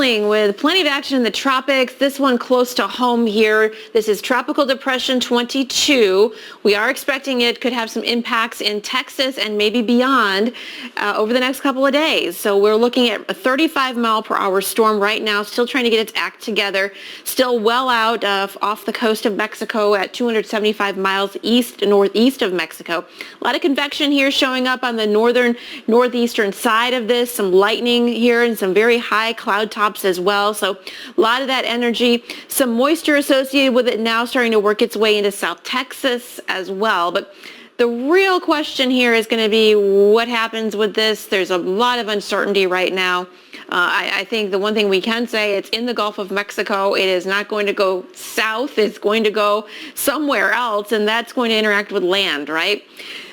rolling with plenty of action in the tropics. This one close to home here. This is Tropical Depression 22. We are expecting it could have some impacts in Texas and maybe beyond over the next couple of days. So we're looking at a 35-mile-per-hour storm right now, still trying to get its act together, still well out off the coast of Mexico at 275 miles northeast of Mexico. A lot of convection here showing up on the northeastern side of this, some lightning here and some very high cloud tops as well. So a lot of that energy, some moisture associated with it now starting to work its way into South Texas as well. But the real question here is going to be what happens with this. There's a lot of uncertainty right now. I think the one thing we can say, it's in the Gulf of Mexico. It is not going to go south. It's going to go somewhere else, and that's going to interact with land, right?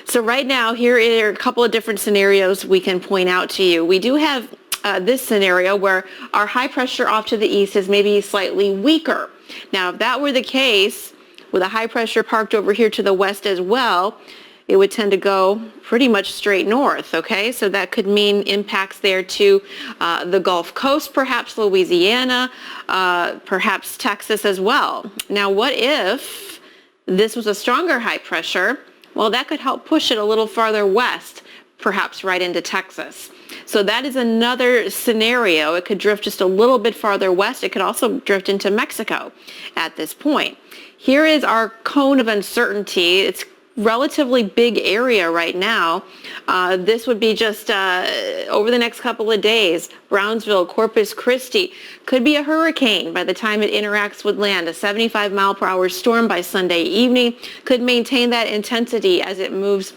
So right now, here are a couple of different scenarios we can point out to you. We do have this scenario where our high pressure off to the east is maybe slightly weaker. Now, if that were the case, with a high pressure parked over here to the west as well, it would tend to go pretty much straight north, okay? So that could mean impacts there to the Gulf Coast, perhaps Louisiana, perhaps Texas as well. Now, what if this was a stronger high pressure? Well, that could help push it a little farther west, perhaps right into Texas. So that is another scenario. It could drift just a little bit farther west. It could also drift into Mexico at this point. Here is our cone of uncertainty. It's relatively big area right now. This would be just over the next couple of days. Brownsville, Corpus Christi could be a hurricane by the time it interacts with land. A 75-mile-per-hour storm by Sunday evening could maintain that intensity as it moves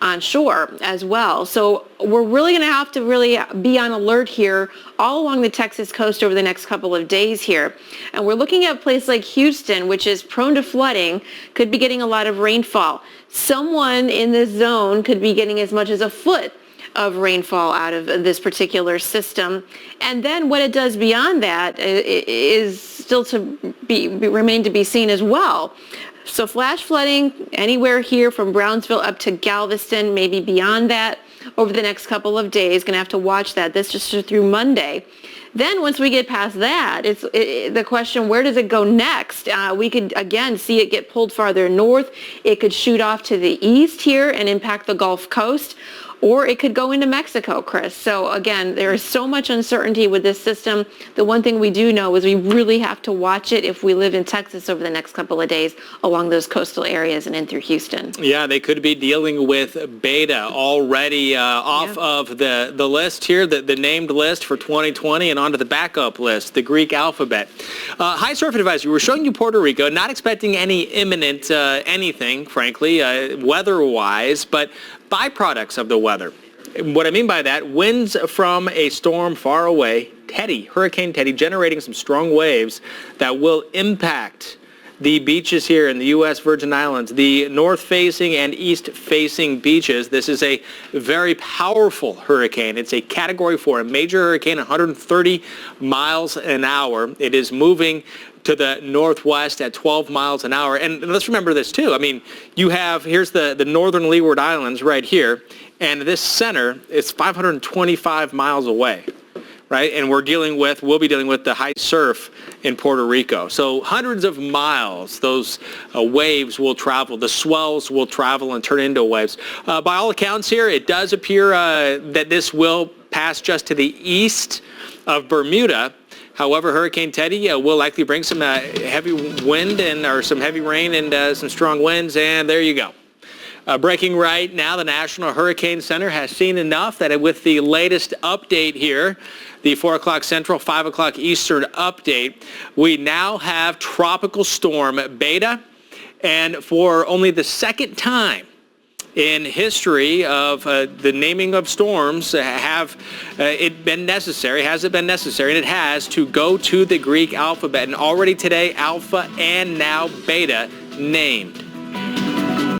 on shore as well. So we're really going to have to really be on alert here all along the Texas coast over the next couple of days here. And we're looking at a place like Houston, which is prone to flooding, could be getting a lot of rainfall. Someone in this zone could be getting as much as a foot of rainfall out of this particular system. And then what it does beyond that is still to remain to be seen as well. So flash flooding anywhere here from Brownsville up to Galveston, maybe beyond that over the next couple of days. Going to have to watch that. This just through Monday. Then once we get past that, it's the question, where does it go next? We could, again, see it get pulled farther north. It could shoot off to the east here and impact the Gulf Coast. Or it could go into Mexico, Chris. So again, there is so much uncertainty with this system. The one thing we do know is we really have to watch it if we live in Texas over the next couple of days along those coastal areas and in through Houston. Yeah, they could be dealing with beta already off of the list here, the named list for 2020 and onto the backup list, the Greek alphabet. High surf advisory, we're showing you Puerto Rico, not expecting any imminent anything, frankly, weather-wise, but byproducts of the weather. What I mean by that, winds from a storm far away, Hurricane Teddy, generating some strong waves that will impact the beaches here in the U.S. Virgin Islands, the north-facing and east-facing beaches. This is a very powerful hurricane. It's a Category 4, a major hurricane, 130 miles an hour. It is moving to the northwest at 12 miles an hour. And let's remember this too. I mean, here's the northern Leeward Islands right here, and this center is 525 miles away, right? And we'll be dealing with the high surf in Puerto Rico. So hundreds of miles, those waves will travel. The swells will travel and turn into waves. By all accounts here, it does appear that this will pass just to the east of Bermuda. However, Hurricane Teddy will likely bring some heavy wind or some heavy rain and some strong winds, and there you go. Breaking right now, the National Hurricane Center has seen enough that with the latest update here, the 4 o'clock Central, 5 o'clock Eastern update, we now have Tropical Storm Beta, and for only the second time in history of the naming of storms, has it been necessary, and it has, to go to the Greek alphabet. And already today, Alpha and now Beta named.